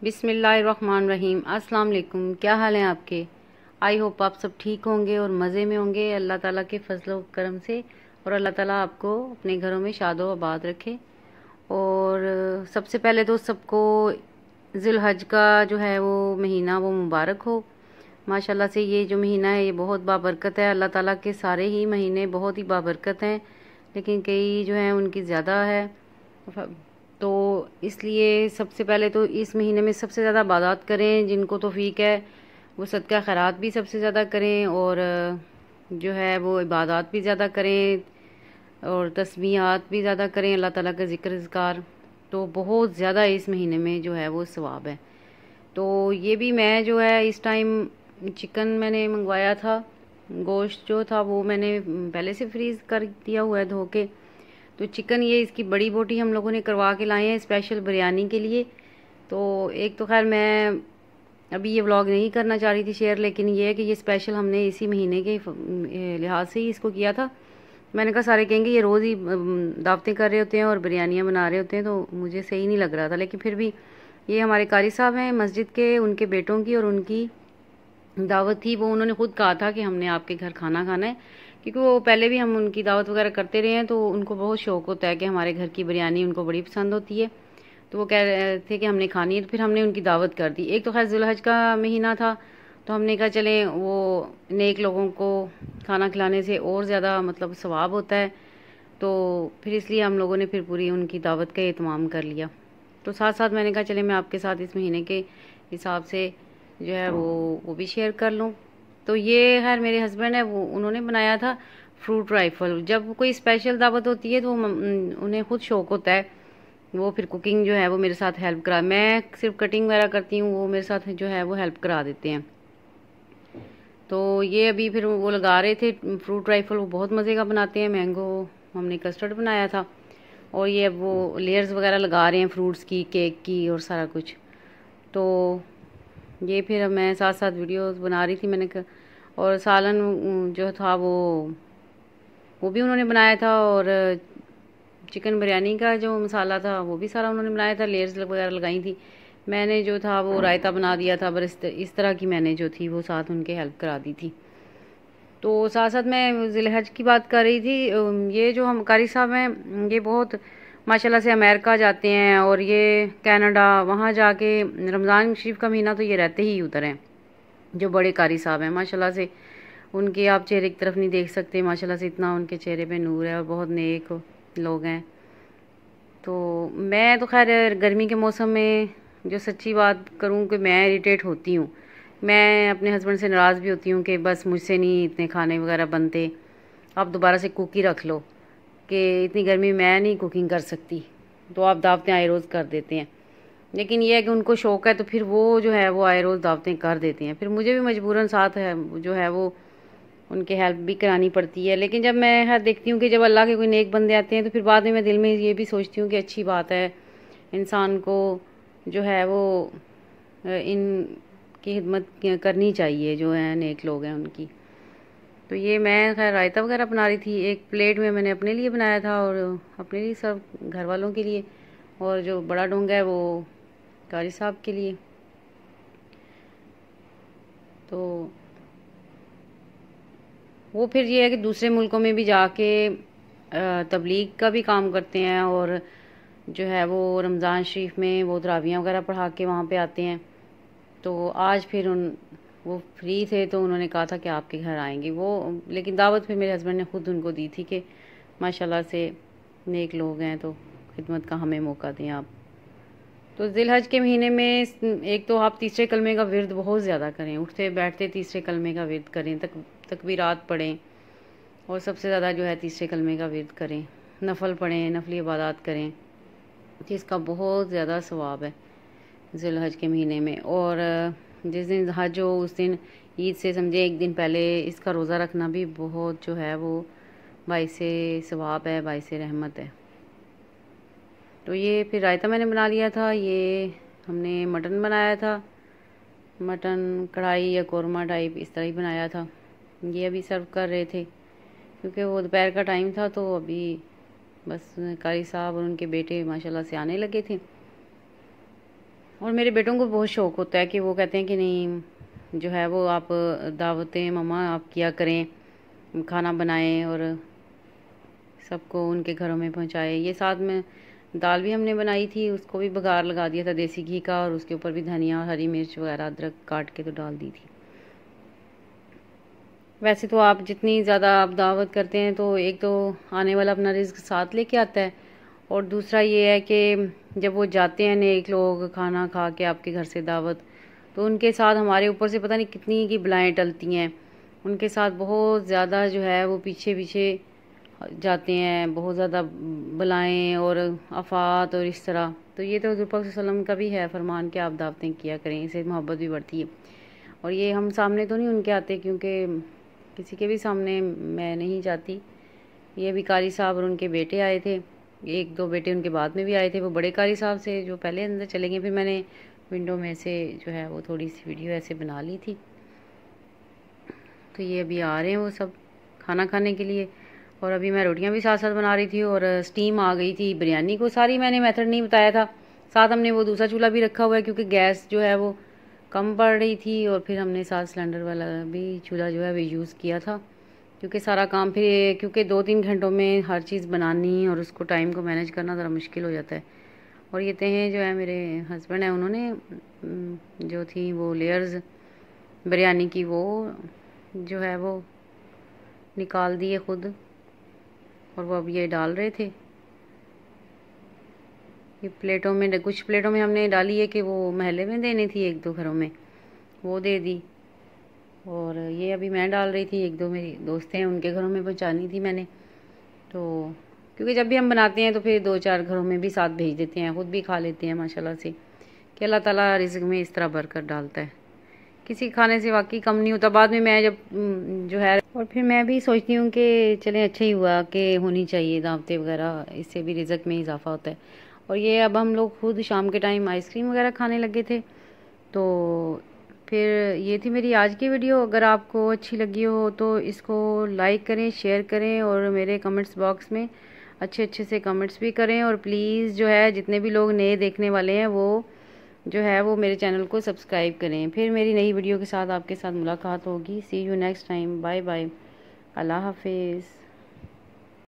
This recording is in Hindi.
बिस्मिल्लाहिर्रहमानिर्रहीम। अस्सलाम वालेकुम। क्या हाल है आपके? आई होप आप सब ठीक होंगे और मज़े में होंगे अल्लाह ताला के फजल करम से। और अल्लाह ताला आपको अपने घरों में शादो आबाद रखे। और सबसे पहले तो सबको ज़िलहज का जो है वो महीना वो मुबारक हो। माशाल्लाह से ये जो महीना है ये बहुत बाबरकत है। अल्लाह ताला के सारे ही महीने बहुत ही बाबरकत हैं, लेकिन कई जो हैं उनकी ज़्यादा है। तो इसलिए सबसे पहले तो इस महीने में सबसे ज़्यादा इबादत करें, जिनको तौफीक है वो सदका खैरात भी सबसे ज़्यादा करें, और जो है वो इबादत भी ज़्यादा करें और तस्बीहात भी ज़्यादा करें, अल्लाह ताला का ज़िक्र ज़िकार। तो बहुत ज़्यादा इस महीने में जो है वो सवाब है। तो ये भी मैं जो है इस टाइम चिकन मैंने मंगवाया था, गोश्त जो था वो मैंने पहले से फ्रीज़ कर दिया हुआ है धो के। तो चिकन ये इसकी बड़ी बोटी हम लोगों ने करवा के लाए हैं स्पेशल बिरयानी के लिए। तो एक तो खैर मैं अभी ये व्लॉग नहीं करना चाह रही थी शेयर, लेकिन ये है कि ये स्पेशल हमने इसी महीने के लिहाज से ही इसको किया था। मैंने कहा सारे कहेंगे ये रोज़ ही दावतें कर रहे होते हैं और बिरयानियाँ बना रहे होते हैं, तो मुझे सही नहीं लग रहा था। लेकिन फिर भी ये हमारे कारी साहब हैं मस्जिद के, उनके बेटों की और उनकी दावत थी। वो उन्होंने खुद कहा था कि हमने आपके घर खाना खाना है, क्योंकि वो पहले भी हम उनकी दावत वगैरह करते रहे हैं, तो उनको बहुत शौक़ होता है कि हमारे घर की बिरयानी उनको बड़ी पसंद होती है। तो वो कह रहे थे कि हमने खानी है, तो फिर हमने उनकी दावत कर दी। एक तो खैर ज़ुलहज का महीना था, तो हमने कहा चलें वो नेक लोगों को खाना खिलाने से और ज़्यादा मतलब सवाब होता है, तो फिर इसलिए हम लोगों ने फिर पूरी उनकी दावत का एहतमाम कर लिया। तो साथ साथ मैंने कहा चले मैं आपके साथ इस महीने के हिसाब से जो है वो भी शेयर कर लूँ। तो ये खैर मेरे हस्बैंड है, वो उन्होंने बनाया था फ्रूट राइफल। जब कोई स्पेशल दावत होती है तो उन्हें खुद शौक़ होता है, वो फिर कुकिंग जो है वो मेरे साथ हेल्प करा। मैं सिर्फ कटिंग वगैरह करती हूँ, वो मेरे साथ जो है वो हेल्प करा देते हैं। तो ये अभी फिर वो लगा रहे थे फ्रूट राइफल, वो बहुत मज़े का बनाते हैं। मैंगो हमने कस्टर्ड बनाया था, और ये अब वो लेयर्स वगैरह लगा रहे हैं फ्रूट्स की, केक की और सारा कुछ। तो ये फिर अब मैं साथ साथ वीडियोस बना रही थी मैंने और सालन जो था वो भी उन्होंने बनाया था, और चिकन बिरयानी का जो मसाला था वो भी सारा उन्होंने बनाया था, लेयर्स वगैरह लगाई थी। मैंने जो था वो रायता बना दिया था, बस इस तरह की मैंने जो थी वो साथ उनके हेल्प करा दी थी। तो साथ साथ मैं ज़िलहज की बात कर रही थी। ये जो हम कारी साहब हैं ये बहुत माशाल्लाह से अमेरिका जाते हैं और ये कनाडा, वहाँ जाके रमज़ान शरीफ का महीना तो ये रहते ही उधर हैं। जो बड़े कारी साहब हैं माशाल्लाह से, उनके आप चेहरे की तरफ नहीं देख सकते, माशाल्लाह से इतना उनके चेहरे पे नूर है और बहुत नेक लोग हैं। तो मैं तो खैर गर्मी के मौसम में जो सच्ची बात करूँ कि मैं इरिटेट होती हूँ। मैं अपने हस्बैंड से नाराज़ भी होती हूँ कि बस मुझसे नहीं इतने खाने वगैरह बनते, आप दोबारा से कुक ही रख लो, कि इतनी गर्मी में मैं नहीं कुकिंग कर सकती, तो आप दावतें आए रोज़ कर देते हैं। लेकिन यह है कि उनको शौक़ है, तो फिर वो जो है वो आए रोज़ दावतें कर देते हैं। फिर मुझे भी मजबूरन साथ है जो है वो उनकी हेल्प भी करानी पड़ती है। लेकिन जब मैं हर देखती हूँ कि जब अल्लाह के कोई नेक बंदे आते हैं, तो फिर बाद में मैं दिल में ये भी सोचती हूँ कि अच्छी बात है, इंसान को जो है वो इनकी खिदमत करनी चाहिए, जो है नेक लोग हैं उनकी। तो ये मैं खैर रायता वगैरह बना रही थी। एक प्लेट में मैंने अपने लिए बनाया था और अपने लिए सब घर वालों के लिए, और जो बड़ा डोंगा है वो कारी साहब के लिए। तो वो फिर ये है कि दूसरे मुल्कों में भी जाके तबलीग का भी काम करते हैं, और जो है वो रमज़ान शरीफ में वो तरावियाँ वगैरह पढ़ा के वहाँ पे आते हैं। तो आज फिर वो फ्री थे तो उन्होंने कहा था कि आपके घर आएंगे वो, लेकिन दावत फिर मेरे हस्बैंड ने खुद उनको दी थी कि माशाल्लाह से नेक लोग हैं, तो खिदमत का हमें मौका दें आप। तो ज़िलहज के महीने में एक तो आप तीसरे कलमे का विर्द बहुत ज़्यादा करें, उठते बैठते तीसरे कलमे का विर्द करें, तकबीरात पढ़ें, और सबसे ज़्यादा जो है तीसरे कलमे का विर्द करें, नफल पढ़ें, नफली इबादत करें, जिसका बहुत ज़्यादा सवाब है ज़िलहज के महीने में। और जिस दिन हज हो उस दिन ईद से समझे एक दिन पहले इसका रोज़ा रखना भी बहुत जो है वो बाइसे सवाब है, बाइसे रहमत है। तो ये फिर रायता मैंने बना लिया था। ये हमने मटन बनाया था, मटन कढ़ाई या कोरमा टाइप इस तरह ही बनाया था। ये अभी सर्व कर रहे थे क्योंकि वो दोपहर का टाइम था, तो अभी बस कारी साहब और उनके बेटे माशाल्लाह से आने लगे थे। और मेरे बेटों को बहुत शौक़ होता है कि वो कहते हैं कि नहीं जो है वो आप दावतें मम्मा आप किया करें, खाना बनाएं और सबको उनके घरों में पहुंचाएं। ये साथ में दाल भी हमने बनाई थी, उसको भी बघार लगा दिया था देसी घी का, और उसके ऊपर भी धनिया और हरी मिर्च वगैरह अदरक काट के तो डाल दी थी। वैसे तो आप जितनी ज़्यादा आप दावत करते हैं तो एक तो आने वाला अपना रिज़्क साथ लेके आता है, और दूसरा ये है कि जब वो जाते हैं नेक लोग खाना खा के आपके घर से दावत, तो उनके साथ हमारे ऊपर से पता नहीं कितनी की बलाएँ टलती हैं। उनके साथ बहुत ज़्यादा जो है वो पीछे पीछे जाते हैं, बहुत ज़्यादा बलाएँ और आफ़ात और इस तरह। तो ये तो हुज़ूर पाक सल्लल्लाहु अलैहि वसल्लम का भी है फरमान कि आप दावतें किया करें, इससे मोहब्बत भी बढ़ती है। और ये हम सामने तो नहीं उनके आते, क्योंकि किसी के भी सामने मैं नहीं जाती। ये अभी कारी साहब और उनके बेटे आए थे, एक दो बेटे उनके बाद में भी आए थे, वो बड़े कारी साहब से जो पहले अंदर चले गए। फिर मैंने विंडो में से जो है वो थोड़ी सी वीडियो ऐसे बना ली थी। तो ये अभी आ रहे हैं वो सब खाना खाने के लिए, और अभी मैं रोटियां भी साथ साथ बना रही थी, और स्टीम आ गई थी बिरयानी को। सारी मैंने मेथड नहीं बताया था, साथ हमने वो दूसरा चूल्हा भी रखा हुआ है क्योंकि गैस जो है वो कम पड़ रही थी, और फिर हमने साथ सिलेंडर वाला भी चूल्हा जो है वो यूज़ किया था, क्योंकि सारा काम फिर क्योंकि 2-3 घंटों में हर चीज़ बनानी और उसको टाइम को मैनेज करना ज़रा मुश्किल हो जाता है। और ये तहें जो है मेरे हस्बैंड हैं, उन्होंने जो थी वो लेयर्स बिरयानी की वो जो है वो निकाल दिए खुद, और वो अब ये डाल रहे थे। ये प्लेटों में, कुछ प्लेटों में हमने डाली है कि वो महल्ले में देनी थी, एक दो घरों में वो दे दी, और ये अभी मैं डाल रही थी, एक दो मेरी दोस्त हैं उनके घरों में पहुंचानी थी मैंने। तो क्योंकि जब भी हम बनाते हैं तो फिर 2-4 घरों में भी साथ भेज देते हैं, खुद भी खा लेते हैं माशाल्लाह से, कि अल्लाह ताला रिज़्क़ में इस तरह बरकत डालता है। किसी खाने से वाकई कम नहीं होता। बाद में मैं जब जो है, और फिर मैं भी सोचती हूँ कि चलें अच्छा ही हुआ कि होनी चाहिए दावतें वगैरह, इससे भी रिज़्क़ में इजाफ़ा होता है। और ये अब हम लोग खुद शाम के टाइम आइसक्रीम वगैरह खाने लगे थे। तो फिर ये थी मेरी आज की वीडियो। अगर आपको अच्छी लगी हो तो इसको लाइक करें, शेयर करें, और मेरे कमेंट्स बॉक्स में अच्छे अच्छे से कमेंट्स भी करें। और प्लीज़ जो है जितने भी लोग नए देखने वाले हैं वो जो है वो मेरे चैनल को सब्सक्राइब करें। फिर मेरी नई वीडियो के साथ आपके साथ मुलाकात होगी। See you next time. Bye bye. अल्लाह हाफिज़।